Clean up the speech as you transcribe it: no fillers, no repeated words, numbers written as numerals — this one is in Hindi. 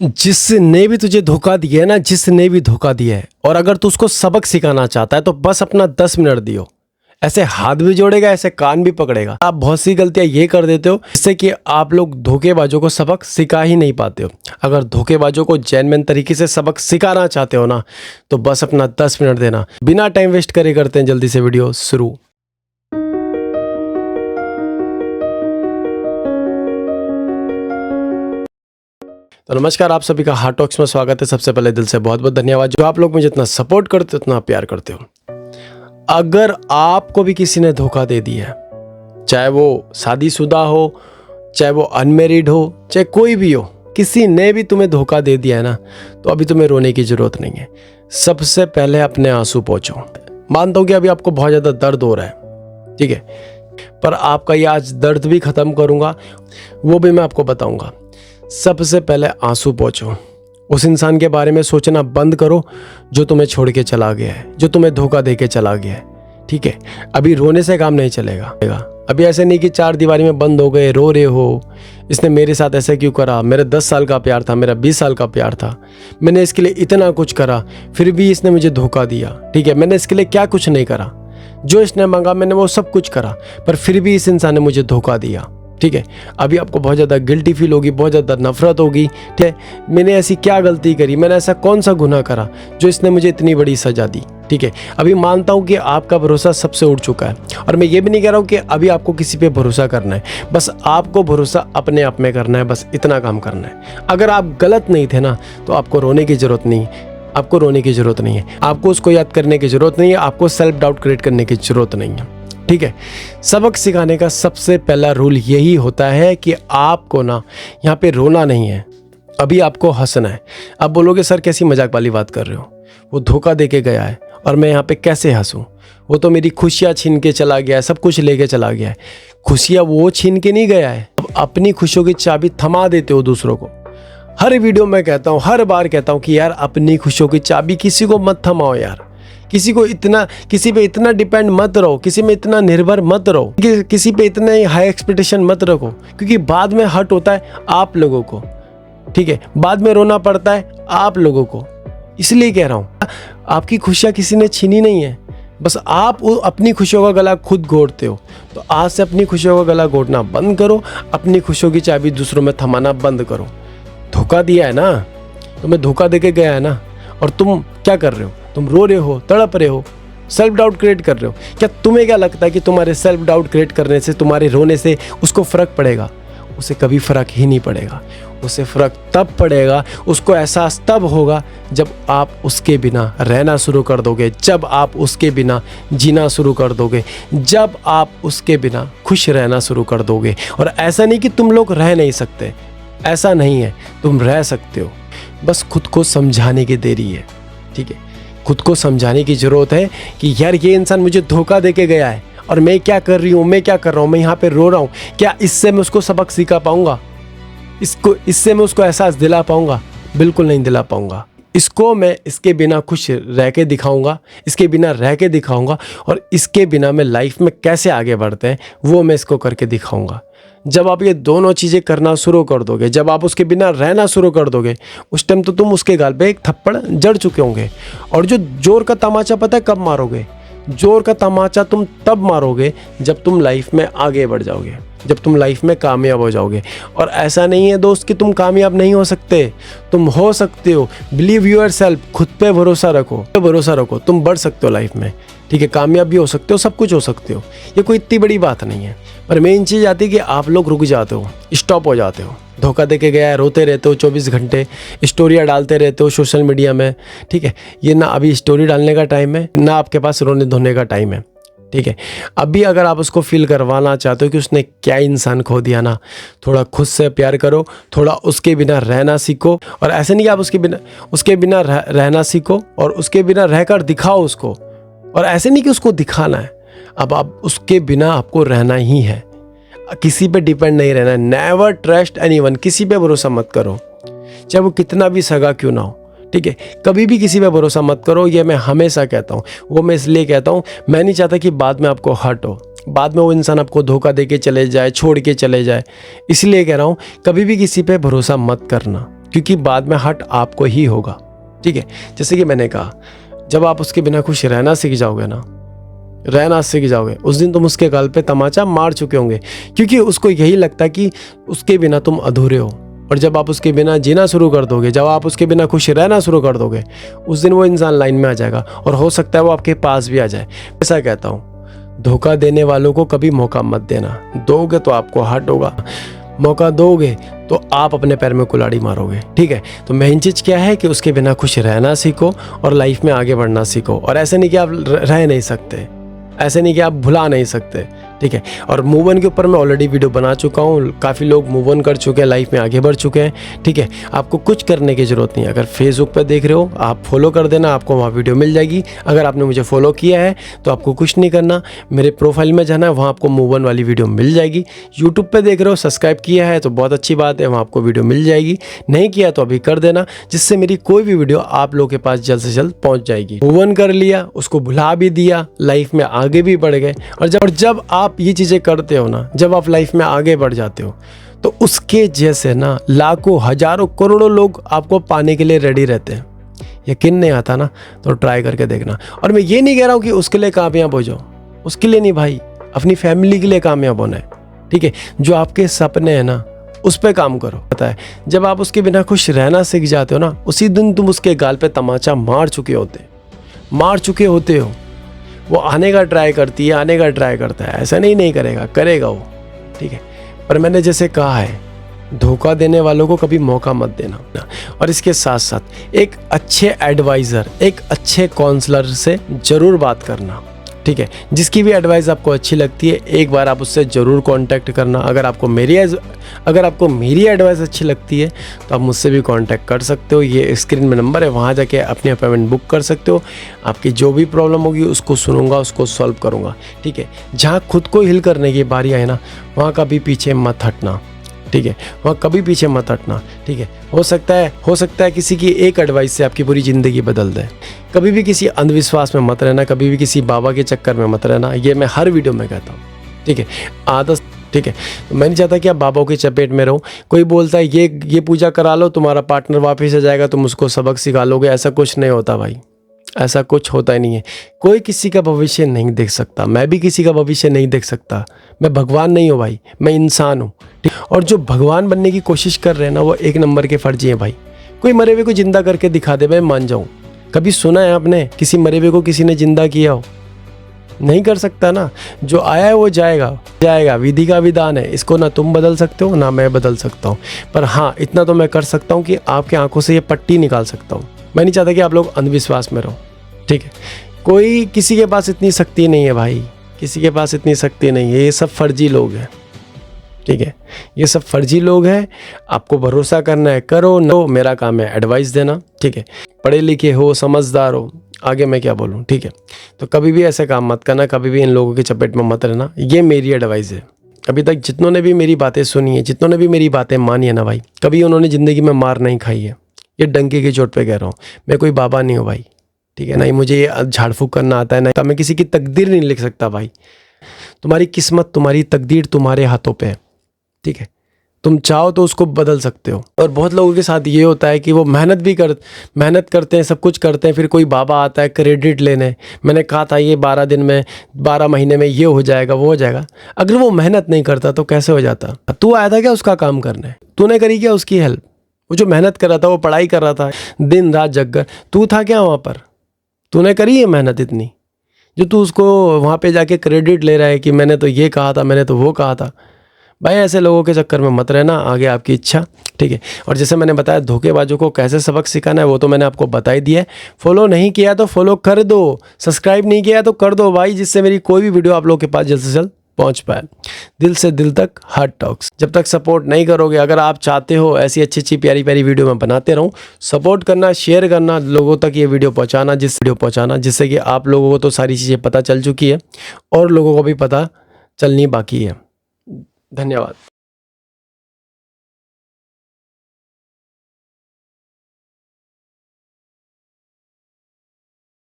जिसने भी तुझे धोखा दिया है ना, जिसने भी धोखा दिया है, और अगर तू उसको सबक सिखाना चाहता है तो बस अपना 10 मिनट दियो। ऐसे हाथ भी जोड़ेगा, ऐसे कान भी पकड़ेगा। आप बहुत सी गलतियां ये कर देते हो जिससे कि आप लोग धोखेबाजों को सबक सिखा ही नहीं पाते हो। अगर धोखेबाजों को जेन्युइन तरीके से सबक सिखाना चाहते हो ना, तो बस अपना 10 मिनट देना। बिना टाइम वेस्ट करे करते हैं जल्दी से वीडियो शुरू। तो नमस्कार, आप सभी का हार्ट टॉक्स में स्वागत है। सबसे पहले दिल से बहुत बहुत धन्यवाद जो आप लोग मुझे इतना सपोर्ट करते हो, इतना प्यार करते हो। अगर आपको भी किसी ने धोखा दे दिया है, चाहे वो शादीशुदा हो, चाहे वो अनमेरिड हो, चाहे कोई भी हो, किसी ने भी तुम्हें धोखा दे दिया है ना, तो अभी तुम्हें रोने की जरूरत नहीं है। सबसे पहले अपने आंसू पोंछो। मानता हूँ कि अभी आपको बहुत ज़्यादा दर्द हो रहा है, ठीक है, पर आपका ये आज दर्द भी ख़त्म करूँगा, वो भी मैं आपको बताऊँगा। सबसे पहले आंसू पोंछो। उस इंसान के बारे में सोचना बंद करो जो तुम्हें छोड़ के चला गया है, जो तुम्हें धोखा दे के चला गया है, ठीक है। अभी रोने से काम नहीं चलेगा। अभी ऐसे नहीं कि चार दीवारी में बंद हो गए, रो रहे हो, इसने मेरे साथ ऐसे क्यों करा, मेरा 10 साल का प्यार था, मेरा 20 साल का प्यार था, मैंने इसके लिए इतना कुछ करा, फिर भी इसने मुझे धोखा दिया, ठीक है। मैंने इसके लिए क्या कुछ नहीं करा, जो इसने मांगा मैंने वो सब कुछ करा, पर फिर भी इस इंसान ने मुझे धोखा दिया, ठीक है। अभी आपको बहुत ज़्यादा गिल्टी फील होगी, बहुत ज़्यादा नफरत होगी, ठीक है। मैंने ऐसी क्या गलती करी, मैंने ऐसा कौन सा गुनाह करा जो इसने मुझे इतनी बड़ी सज़ा दी, ठीक है। अभी मानता हूँ कि आपका भरोसा सबसे उठ चुका है, और मैं ये भी नहीं कह रहा हूँ कि अभी आपको किसी पे भरोसा करना है। बस आपको भरोसा अपने आप में करना है, बस इतना काम करना है। अगर आप गलत नहीं थे ना, तो आपको रोने की ज़रूरत नहीं है, आपको रोने की ज़रूरत नहीं है, आपको उसको याद करने की ज़रूरत नहीं है, आपको सेल्फ डाउट क्रिएट करने की ज़रूरत नहीं है, ठीक है। सबक सिखाने का सबसे पहला रूल यही होता है कि आपको ना यहाँ पे रोना नहीं है, अभी आपको हंसना है। आप बोलोगे सर कैसी मजाक वाली बात कर रहे हो, वो धोखा दे के गया है और मैं यहाँ पे कैसे हंसूं, वो तो मेरी खुशियाँ छीन के चला गया है, सब कुछ लेके चला गया है। खुशियाँ वो छीन के नहीं गया है, अपनी खुशियों की चाबी थमा देते हो दूसरों को। हर वीडियो में कहता हूँ, हर बार कहता हूँ कि यार अपनी खुशियों की चाबी किसी को मत थमाओ यार। किसी पे इतना डिपेंड मत रहो, किसी में इतना निर्भर मत रहो, किसी पे इतना ही हाई एक्सपेक्टेशन मत रखो, क्योंकि बाद में हर्ट होता है आप लोगों को, ठीक है। बाद में रोना पड़ता है आप लोगों को। इसलिए कह रहा हूँ, आपकी खुशियाँ किसी ने छीनी नहीं है, बस आप अपनी खुशियों का गला खुद घोटते हो। तो आज से अपनी खुशियों का गला घोटना बंद करो, अपनी खुशियों की चाबी दूसरों में थमाना बंद करो। धोखा दिया है ना, तुम्हें धोखा दे के गया है ना, और तुम क्या कर रहे हो, तुम रो रहे हो, तड़प रहे हो, सेल्फ डाउट क्रिएट कर रहे हो। क्या तुम्हें क्या लगता है कि तुम्हारे सेल्फ डाउट क्रिएट करने से, तुम्हारे रोने से उसको फ़र्क पड़ेगा? उसे कभी फ़र्क ही नहीं पड़ेगा। उसे फ़र्क तब पड़ेगा, उसको एहसास तब होगा जब आप उसके बिना रहना शुरू कर दोगे, जब आप उसके बिना जीना शुरू कर दोगे, जब आप उसके बिना खुश रहना शुरू कर दोगे। और ऐसा नहीं कि तुम लोग रह नहीं सकते, ऐसा नहीं है, तुम रह सकते हो, बस खुद को समझाने की देरी है, ठीक है। खुद को समझाने की ज़रूरत है कि यार ये इंसान मुझे धोखा दे के गया है और मैं क्या कर रही हूँ, मैं क्या कर रहा हूँ, मैं यहाँ पे रो रहा हूँ। क्या इससे मैं उसको सबक सिखा पाऊँगा? इससे मैं उसको एहसास दिला पाऊँगा? बिल्कुल नहीं दिला पाऊँगा। इसको मैं इसके बिना खुश रह के दिखाऊँगा, इसके बिना रह के दिखाऊँगा, और इसके बिना मैं लाइफ में कैसे आगे बढ़ते हैं वो मैं इसको करके दिखाऊँगा। जब आप ये दोनों चीज़ें करना शुरू कर दोगे, जब आप उसके बिना रहना शुरू कर दोगे, उस टाइम तो तुम उसके गाल पे एक थप्पड़ जड़ चुके होंगे। और जो जोर का तमाचा पता है कब मारोगे? जोर का तमाचा तुम तब मारोगे जब तुम लाइफ में आगे बढ़ जाओगे, जब तुम लाइफ में कामयाब हो जाओगे। और ऐसा नहीं है दोस्त कि तुम कामयाब नहीं हो सकते, तुम हो सकते हो। बिलीव योरसेल्फ, खुद पे भरोसा रखो, तुम बढ़ सकते हो लाइफ में, ठीक है। कामयाब भी हो सकते हो, सब कुछ हो सकते हो, ये कोई इतनी बड़ी बात नहीं है। पर मेन चीज़ आती है कि आप लोग रुक जाते हो, स्टॉप हो जाते हो। धोखा दे के गया है, रोते रहते हो 24 घंटे, स्टोरियाँ डालते रहते हो सोशल मीडिया में, ठीक है। ये ना अभी स्टोरी डालने का टाइम है, ना आपके पास रोने धोने का टाइम है, ठीक है। अभी अगर आप उसको फील करवाना चाहते हो कि उसने क्या इंसान खो दिया ना, थोड़ा खुद से प्यार करो, थोड़ा उसके बिना रहना सीखो। और ऐसे नहीं कि आप उसके बिना रहना सीखो और उसके बिना रहकर दिखाओ उसको, और ऐसे नहीं कि उसको दिखाना है। अब आप उसके बिना आपको रहना ही है, किसी पे डिपेंड नहीं रहना है। नेवर ट्रस्ट एनीवन, किसी पे भरोसा मत करो, चाहे वो कितना भी सगा क्यों ना हो, ठीक है। कभी भी किसी पे भरोसा मत करो, ये मैं हमेशा कहता हूँ। वो मैं इसलिए कहता हूँ, मैं नहीं चाहता कि बाद में आपको हर्ट हो, बाद में वो इंसान आपको धोखा दे के चले जाए, छोड़ के चले जाए। इसलिए कह रहा हूँ कभी भी किसी पे भरोसा मत करना, क्योंकि बाद में हर्ट आपको ही होगा। ठीक है, जैसे कि मैंने कहा, जब आप उसके बिना खुश रहना सीख जाओगे ना, रहना सीख जाओगे, उस दिन तुम उसके गाल पे तमाचा मार चुके होंगे, क्योंकि उसको यही लगता है कि उसके बिना तुम अधूरे हो। और जब आप उसके बिना जीना शुरू कर दोगे, जब आप उसके बिना खुश रहना शुरू कर दोगे, उस दिन वो इंसान लाइन में आ जाएगा और हो सकता है वो आपके पास भी आ जाए। ऐसा कहता हूँ, धोखा देने वालों को कभी मौका मत देना। दोगे तो आपको हर्ट होगा, मौका दोगे तो आप अपने पैर में कुल्हाड़ी मारोगे। ठीक है, तो मेन चीज़ क्या है कि उसके बिना खुश रहना सीखो और लाइफ में आगे बढ़ना सीखो। और ऐसे नहीं कि आप रह नहीं सकते, ऐसे नहीं कि आप भुला नहीं सकते। ठीक है, और मूव ऑन के ऊपर मैं ऑलरेडी वीडियो बना चुका हूँ, काफ़ी लोग मूव ऑन कर चुके हैं, लाइफ में आगे बढ़ चुके हैं। ठीक है, आपको कुछ करने की ज़रूरत नहीं है। अगर फेसबुक पर देख रहे हो, आप फॉलो कर देना, आपको वहाँ वीडियो मिल जाएगी। अगर आपने मुझे फॉलो किया है तो आपको कुछ नहीं करना, मेरे प्रोफाइल में जाना है, वहाँ आपको मूव ऑन वाली वीडियो मिल जाएगी। यूट्यूब पर देख रहे हो, सब्सक्राइब किया है तो बहुत अच्छी बात है, वहाँ आपको वीडियो मिल जाएगी। नहीं किया तो अभी कर देना, जिससे मेरी कोई भी वीडियो आप लोगों के पास जल्द से जल्द पहुँच जाएगी। मूव ऑन कर लिया, उसको भुला भी दिया, लाइफ में आगे भी बढ़ गए। और जब आप ये चीज़ें करते हो ना, जब आप लाइफ में आगे बढ़ जाते हो, तो उसके जैसे ना लाखों हजारों करोड़ों लोग आपको पाने के लिए रेडी रहते हैं। यकीन नहीं आता ना, तो ट्राई करके देखना। और मैं ये नहीं कह रहा हूँ कि उसके लिए कामयाब हो जाओ, उसके लिए नहीं भाई, अपनी फैमिली के लिए कामयाब होना है। ठीक है, जो आपके सपने हैं ना, उस पर काम करो। पता है, जब आप उसके बिना खुश रहना सीख जाते हो ना, उसी दिन तुम उसके गाल पे तमाचा मार चुके होते हो। वो आने का ट्राई करती है, आने का ट्राई करता है, ऐसा नहीं करेगा, करेगा वो। ठीक है, पर मैंने जैसे कहा है, धोखा देने वालों को कभी मौका मत देना। और इसके साथ साथ एक अच्छे एडवाइज़र, एक अच्छे काउंसलर से ज़रूर बात करना। ठीक है, जिसकी भी एडवाइस आपको अच्छी लगती है, एक बार आप उससे ज़रूर कांटेक्ट करना। अगर आपको मेरी एडवाइस अच्छी लगती है तो आप मुझसे भी कांटेक्ट कर सकते हो। ये स्क्रीन में नंबर है, वहाँ जाके अपनी अपॉइंटमेंट बुक कर सकते हो। आपकी जो भी प्रॉब्लम होगी उसको सुनूंगा, उसको सॉल्व करूँगा। ठीक है, जहाँ खुद को हील करने की बारी आए ना, वहाँ कभी पीछे मत हटना। ठीक है, वहाँ कभी पीछे मत हटना। ठीक है, हो सकता है किसी की एक एडवाइस से आपकी पूरी ज़िंदगी बदल दे। कभी भी किसी अंधविश्वास में मत रहना, कभी भी किसी बाबा के चक्कर में मत रहना, ये मैं हर वीडियो में कहता हूँ। ठीक है, आदत। ठीक है, मैं नहीं चाहता कि आप बाबाओं की चपेट में रहो। कोई बोलता है ये पूजा करा लो, तुम्हारा पार्टनर वापस आ जाएगा, तुम उसको सबक सिखा लोगे, ऐसा कुछ नहीं होता भाई, ऐसा कुछ होता ही नहीं है। कोई किसी का भविष्य नहीं देख सकता, मैं भी किसी का भविष्य नहीं देख सकता। मैं भगवान नहीं हूँ भाई, मैं इंसान हूँ। और जो भगवान बनने की कोशिश कर रहे हैं ना, वो एक नंबर के फर्जी हैं भाई। कोई मरे हुए को जिंदा करके दिखा दे, मैं मान जाऊँ। कभी सुना है आपने किसी मरे हुए को किसी ने जिंदा किया हो? नहीं कर सकता ना। जो आया है वो जाएगा, विधि का विधान है। इसको ना तुम बदल सकते हो ना मैं बदल सकता हूँ। पर हाँ, इतना तो मैं कर सकता हूँ कि आपके आंखों से ये पट्टी निकाल सकता हूँ। मैं नहीं चाहता कि आप लोग अंधविश्वास में रहो। ठीक है, कोई किसी के पास इतनी शक्ति नहीं है भाई, किसी के पास इतनी शक्ति नहीं है। ये सब फर्जी लोग हैं। ठीक है, ये सब फर्जी लोग हैं। आपको भरोसा करना है, करो। नो, मेरा काम है एडवाइस देना। ठीक है, पढ़े लिखे हो, समझदार हो, आगे मैं क्या बोलूँ। ठीक है, तो कभी भी ऐसे काम मत करना, कभी भी इन लोगों की चपेट में मत रहना। ये मेरी एडवाइस है। अभी तक जितनों ने भी मेरी बातें सुनी है, जितनों ने भी मेरी बातें मानी है ना भाई, कभी उन्होंने ज़िंदगी में मार नहीं खाई है। ये डंके की चोट पे कह रहा हूँ, मैं कोई बाबा नहीं हूँ भाई। ठीक है, नहीं मुझे ये झाड़ फूक करना आता है, नहीं मैं किसी की तकदीर नहीं लिख सकता भाई। तुम्हारी किस्मत, तुम्हारी तकदीर तुम्हारे हाथों पे है। ठीक है, तुम चाहो तो उसको बदल सकते हो। और बहुत लोगों के साथ ये होता है कि वो मेहनत करते हैं, सब कुछ करते हैं, फिर कोई बाबा आता है क्रेडिट लेने। मैंने कहा था ये 12 दिन में, 12 महीने में ये हो जाएगा, वो हो जाएगा। अगर वो मेहनत नहीं करता तो कैसे हो जाता? तू आया था क्या उसका काम करने? तूने करी क्या उसकी हेल्प? वो जो मेहनत कर रहा था, वो पढ़ाई कर रहा था, दिन रात जग कर, तू था क्या वहाँ पर? तूने करी है मेहनत इतनी, जो तू उसको वहाँ पे जाके क्रेडिट ले रहा है कि मैंने तो ये कहा था, मैंने तो वो कहा था। भाई ऐसे लोगों के चक्कर में मत रहना, आगे आपकी इच्छा। ठीक है, और जैसे मैंने बताया धोखेबाजों को कैसे सबक सिखाना है, वो तो मैंने आपको बता ही दिया है। फॉलो नहीं किया तो फॉलो कर दो, सब्सक्राइब नहीं किया तो कर दो भाई, जिससे मेरी कोई भी वीडियो आप लोगों के पास जल्द से जल्द पहुंच पाए। दिल से दिल तक हार्ट टॉक्स। जब तक सपोर्ट नहीं करोगे, अगर आप चाहते हो ऐसी अच्छी प्यारी प्यारी वीडियो मैं बनाते रहूं, सपोर्ट करना, शेयर करना, लोगों तक ये वीडियो पहुंचाना, जिससे कि आप लोगों को तो सारी चीज़ें पता चल चुकी है और लोगों को भी पता चलनी बाकी है। धन्यवाद।